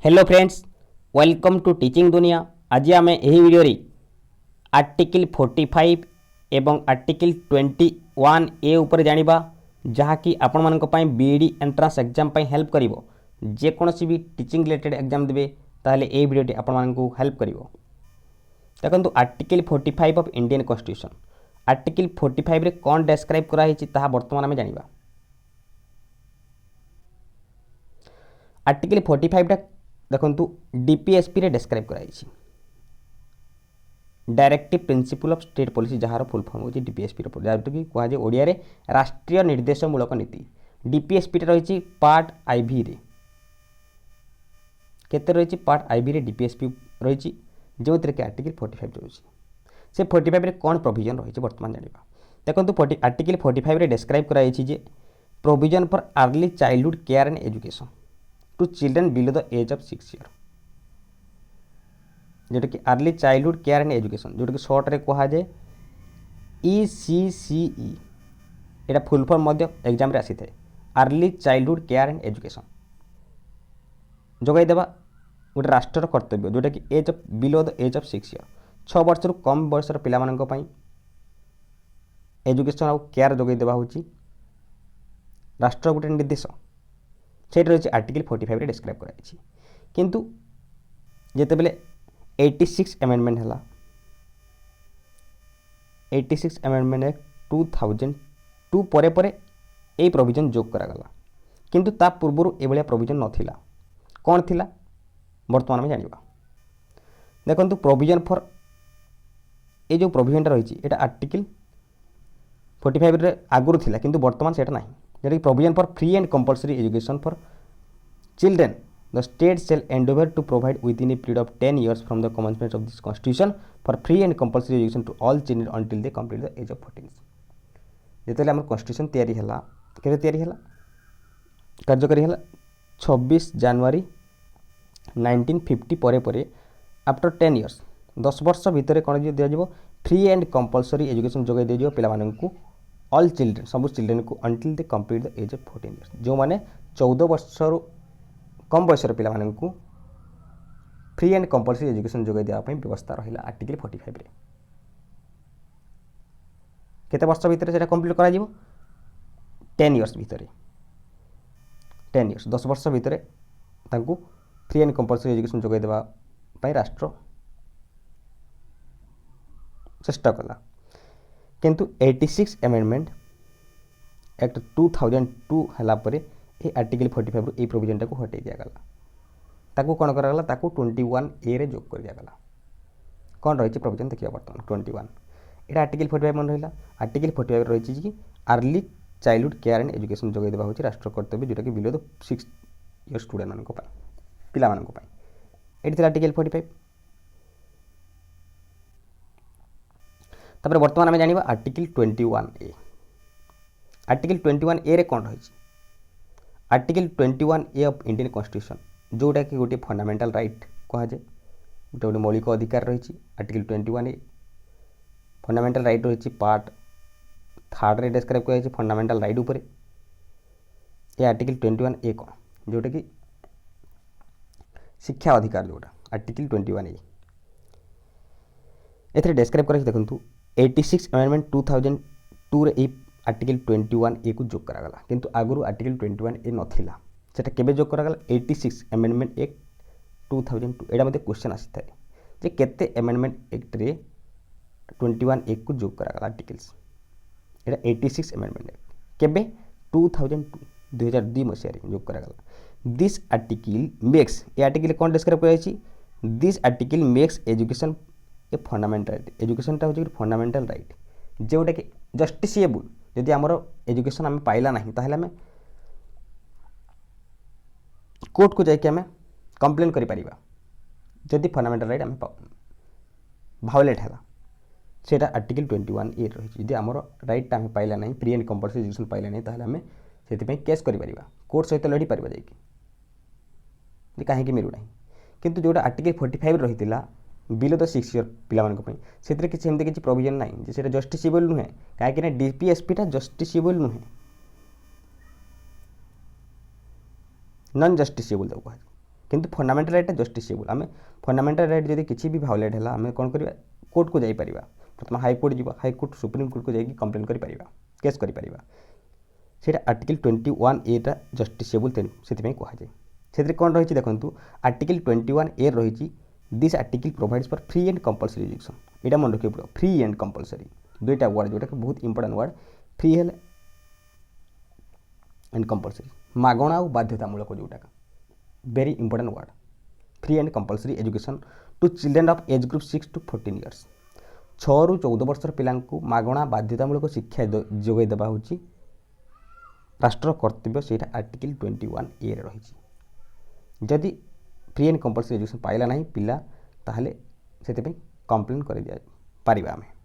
Hello friends, welcome to teaching Duniya. आज आम यही वीडियो आर्टिकल 45 एवं आर्टिकल 21 ए उपर जानिबा जहाँकि आपण मानक पई बीईडी एंट्रांस एग्जाम पई हेल्प करिवो। जेकोसी भी टीचिंग रिलेटेड एग्जाम देबे ताहले ए वीडियोटी आपण मानकु हेल्प करिवो। देखंतु article 45 of Indian constitution, article 45 रे कोन डिस्क्राइब करा हिची ताहा वर्तमान आमे जानिबा। आर्टिकल 45 टा देखंतु डीपीएसपी रे डिस्क्राइब कराई directive principle of state policy जहार फुल फॉर्म होची डीपीएसपी रो जहाँटू कि कह जाए ओडिया रे राष्ट्रीय निर्देशमूलक नीति। डीपीएसपी रही पार्ट आईवी रे केते रही पार्ट आईवी रे डीपीएसपी रही जो कि आर्टिकल 45 रही से 45 रे कौन प्रोविजन रही वर्तमान जानिबा। देखंतु आर्टिकल 45 रे डिस्क्राइब कराई जे provision for early childhood care and education to children below the age of 6 year, जोटा कि early childhood care and education जोटा कि शॉर्ट रे कहा जाए ECCE। एटा फुल फॉर्म मध्य एग्जाम रे आसी थाए। Early childhood care and education जोगाई देबा गोटे राष्ट्र कर्तव्य जोटा कि age of below the age of 6 year 6 वर्ष रु कम बयसर पिला मानक पई एजुकेशन और केयर जोगाई देबा होची राष्ट्र गोटे निर्देश। से रही आर्टिकल 45 रे डिस्क्राइब कराई किंतु जेतेबेले 86 अमेंडमेंट है 86 अमेंडमेंट एक्ट 2002 परे परे यही प्रोविजन जोग करागला किंतु ता पूर्व एभलिया प्रोविजन नथिला। कौन थिला वर्तमान में जानिबा। देखंतु प्रोविजन फॉर ए जो प्रोविजनटा रही एटा आर्टिकल 45 रे आगुरु थिला किंतु वर्तमान सेटा नाही। जेटा provision for free and compulsory education for children the state shall endeavor to provide within a period of 10 years from the commencement of this constitution for free and compulsory education to all children until they complete the age of 14। जेतेले हमर constitution तैयारी हला केते तैयारी हला कार्यकारी हला 26 जनवरी 1950 परे परे आफ्टर 10 इयर्स 10 वर्ष भितर कोन दिया जिवो फ्री एंड कंपल्सरी एजुकेशन जोगाई दे जिवो पिला माननकु ऑल चिल्ड्रेन सब चिल्ड्रेन को until they complete the age of 14 years जो माने 14 वर्ष रु कम बयसर पिला माननकु फ्री एंड कंपल्सरी एजुकेशन जोगाई देवा पई व्यवस्था रहिला आर्टिकल 45 रे। केते वर्ष भितर सेटा कंप्लीट करा जिवो 10 इयर्स भितर 10 इयर्स 10 वर्ष भितर तांकु फ्री एंड कंपल्सरी एजुकेशन जोगाई देवा पई राष्ट्र चेष्टा कला किंतु 86 अमेंडमेंट एक्ट 2002 हला परे ए आर्टिकल 45 रु ए प्रोविजन टाको हटाई दिया गला ताको कोन करा गला ताको 21 ए रे जोग कर दिया गला। कोन रही प्रोविजन देखिया वर्तमान 21 एटा आर्टिकल 45 मन रहिला। आर्टिकल 45 रही कि early childhood care and education जोगाई देबा होची राष्ट्र कर्तव्य जोटा कि बिलो द 6 इयर स्टूडेंट मानक पई पिला मानक पई एटी आर्टिकल 45। तापर वर्तमान में जानिबा आर्टिकल 21 ए। आर्टिकल 21 ए रे कोन रही article 21 A of Indian constitution जोटा कि गोटे फंडामेंटल राइट कह जाए गोटे मौलिक अधिकार रही। आर्टिकल 21 ए फंडामेंटल राइट रही पार्ट 3 रे डिस्क्राइब कर फंडामेंटल राइट उपरे ये आर्टिकल 21 ए कौन जोटा कि शिक्षा अधिकार जोटा आर्टिकल 21 ए एथरे डिस्क्राइब कर देखंतु 86 अमेंडमेंट 2002 रे ए आर्टिकल 21 ए को जोग करागला किंतु आगुरु आर्टिकल 21 ए नथिला सेटा केबे जोग करागला 86 अमेंडमेंट एक्ट 2002 एडा मध्ये क्वेश्चन आसी थाए जे केते अमेंडमेंट एक्ट रे 21 ए को जोग करागला आर्टिकल्स एडा 86 अमेंडमेंट एक्ट केबे 2002 मसिया रे जोग करागला। This article makes a article कोन डिस्क्राइब कराइछि this article makes education a fundamental right education ता होछि फंडामेंटल राइट जोटा कि जस्टिसेबल यदि आमर एजुकेशन आम पाइला ना ताहले आम कोर्ट को जाकि आम कंप्लेन करि परिबा जदि फंडामेंटल राइट आम भायोलेट है सेटा आर्टिकल 21 ए रही यदि आमर राइट आम पाइला ना फ्री एंड कंपल्सरी एजुकेशन पाइला ना ताहले आम से केस करि परिबा कोर्ट सहित लड़ी परिबा जाकि कहीं मिलू ना किंतु जोटा आर्टिकल 45 रही बिलो द 6 ईयर पिला किसी प्रोविजन ना जे जस्टिसेबल नुहे कहीं डीपीएसपी टा जस्टिसेबल नुहे नॉन जस्टिसेबल कह किंतु फंडामेंटाल राइट जस्टिसेबल आम फंडामेंटाल राइट जब किसी भी भायोलेट है आम कौन करवा कोर्ट को जापर प्रथम हाईकोर्ट जी हाईकोर्ट सुप्रीमकोर्ट को जाकि कम्प्लेन कर केस कर आर्टिकल 21A टा जस्टिसेबल से कहुए से कौन रही देखो आर्टिकल 21A रही this article provides for free and compulsory education यहाँ मन रखिए पड़ो फ्री एंड कंपल्सरी दुईटा वर्ड जोटा बहुत इंपोर्टेंट वर्ड फ्री है एंड कंपल्सरी मागणा और बाध्यतामूलक जोटा very important word free and compulsory education to children of age group 6 to 14 years 6 ରୁ 14 वर्षर पिलांकु मागणा बाध्यतामूलक शिक्षा जोगाई देवा होची राष्ट्र कर्तव्य से आर्टिकल 21A रे रही जदि फ्री एंड कंपल्सरी एजुकेशन पाइला नहीं पिला ताहले से कंप्लेन कर दिया पारिबा आमे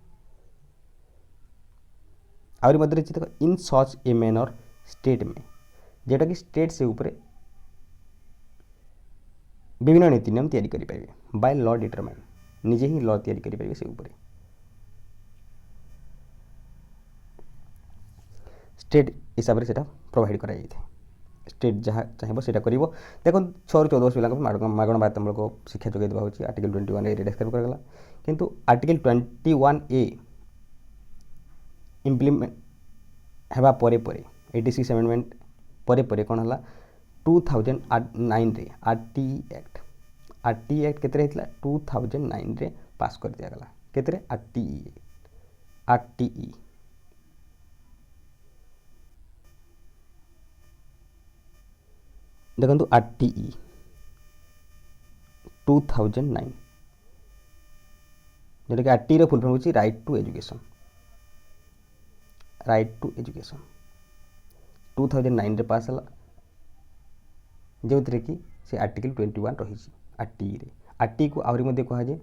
आउरी मध्य रही देखो इन सच ए मैनर स्टेट में जोटा कि स्टेट से ऊपर विभिन्न नीति नियम तैयारी करें बाय लॉ डिटरमाइन निजे ही लॉ तैयारी करें से ऊपर स्टेट हिसाब से प्रोवाइड कराई स्टेट जहाँ चाहिए से कर देखो 6 ରୁ 14 वर्ष पिला मागण बाध्यतामूलक शिक्षा जोगाई देवा होची आर्टिकल 21A रे डिस्क्राइब करागला किंतु आर्टिकल 21A इम्प्लीमेंट हेबा परे 86 अमेंडमेंट परे कौन है 2009 रे आरटी एक्ट केतरे हितला 2009 रे पास कर दिया गला केतरे आरटीई देखो आरटीई 2009 जोटा कि आरटीई रो फुल फॉर्म होची राइट टू एजुकेशन 2009 रे पास हला जो कि से आर्टिकल 21 रही आरटीई रे आरटीई को आहरी मध्य कहा जाए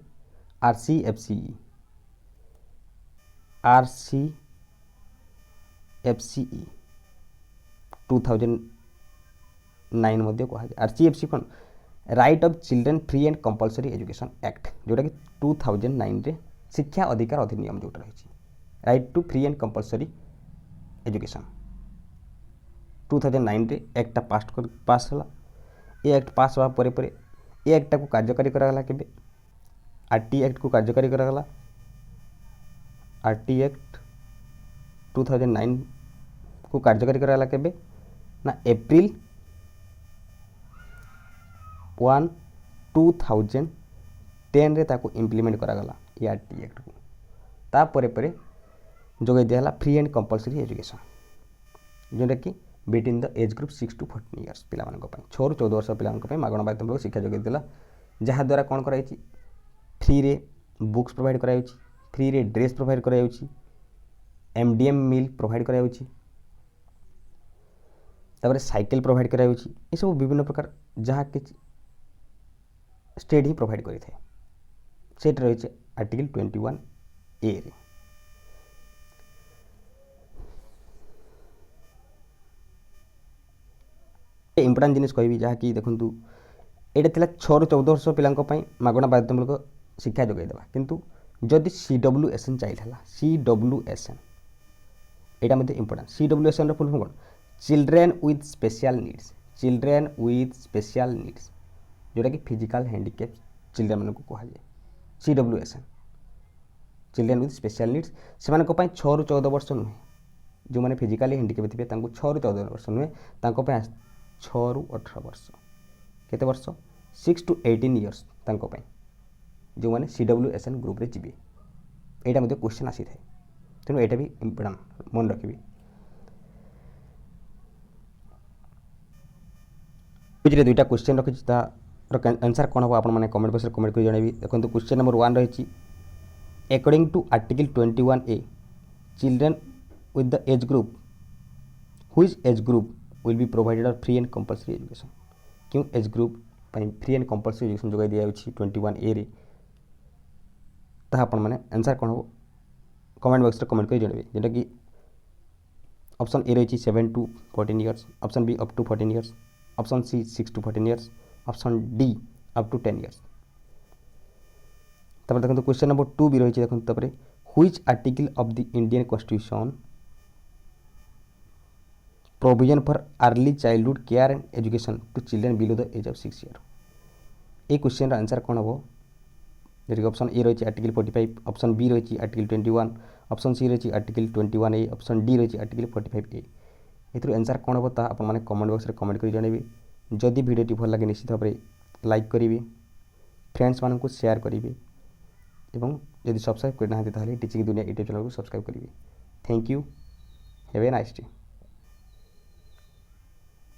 आरसीएफसीई 2009 मध्य कहा जाए आरसीएफसी कौन right of children free and compulsory education act जोटा कि 2009 रे शिक्षा अधिकार अधिनियम जोटा रही right to free and compulsory education 2009 रे एक्टा पास होला ये एक्ट पास होगा पर ये एक्टा को कार्यकारी करागला केबे आरटी एक्ट को कार्यकारी करागला आरटी एक्ट 2009 को कार्यकारी करागला केबे ना अप्रैल 1 2010 रे ताको इम्प्लीमेंट करागला ये आरटी एक्ट को ता परे जोगाई दिया फ्री एंड कंपल्सरी एजुकेशन जोटा कि between the age group 6 to 14 years पिला 6 ରୁ 14 वर्ष पिला मागण बाध्यतामूलक शिक्षा जोगाई देला जहाँद्वारा कौन कराई फ्री रे बुक्स प्रोवाइड कराई फ्री रे ड्रेस प्रोवाइड कराई एमडीएम मिल प्रोवाइड कराई तापर साइकिल प्रोवाइड कराई ये सब विभिन्न प्रकार जहाँ कि स्टेट ही प्रोवाइड करें से रही आर्टिकल 21A रे इंपोर्टेंट जिनिस कहि जहाँकि देखूँ यहाँ 6 ରୁ 14 वर्ष पिला मागणा बाध्यतामूलक शिक्षा जोगाई देवा किंतु जदि CWSN चाइल्ड है CWSN यहाँ मध्य इंपोर्टेंट CWSN फुल फॉर्म कौन चिल्ड्रेन विथ स्पेशल नीड्स जोटा कि फिजिकल हैंडिकैप चिल्ड्रेन मान को कहुए CWSN children with special needs से 6 ରୁ 14 वर्ष नुहे जो मैंने फिजिकाली हैंडिकैप थे 6 ରୁ 14 वर्ष नुहे 6 ରୁ 18 वर्ष केते वर्ष 6 to 18 इयर्स जो मैंने CWSN ग्रुप रे जीवे यहाँ मध्य क्वेश्चन आसी था तेणु यहाँ भी इम्पोर्टेंट मन रखिए दुईटा क्वेश्चन रखी आंसर कौन हम आपने कमेंट बॉक्स में कमेंट कर जनइबी देखो क्वेश्चन नंबर 1 रही according to article 21A children with the age group which age group will be provided और फ्री एंड कंपल्सरी एजुकेशन क्यों age group free and compulsory education जोगाई दिया 21A रे ताहा आपण माने आंसर कौन हो कमेंट बॉक्स में कमेंट कर जनइबे जेटा कि ऑप्शन ए रही 7 to 14 years option B up to 14 years option C 6 to 14 years option D up to 10 years तब देखो क्वेश्चन नंबर 2 भी रही देखो तब which article of the Indian constitution provision for early childhood care and education to children below the age of 6 year এই question answer कौन हम जैसे ऑप्शन ए रही आर्टिकल 45, ऑप्शन बी रही आर्टिकल 21, ऑप्शन सी रही आर्टिकल 21A, ऑप्शन डी रही article 45A। एथुर answer कौन हम ता आपण माने कमेंट बॉक्स रे कमेंट कर जणेबे। जदि वीडियोटी भल लगे निश्चित भाव लाइक करेंगे, फ्रेंड्स मानक शेयर करेंगे एवं यदि सब्सक्राइब करना टीचिंग दुनिया यूट्यूब चैनल को सब्सक्राइब करेंगे। Thank you, have a nice day.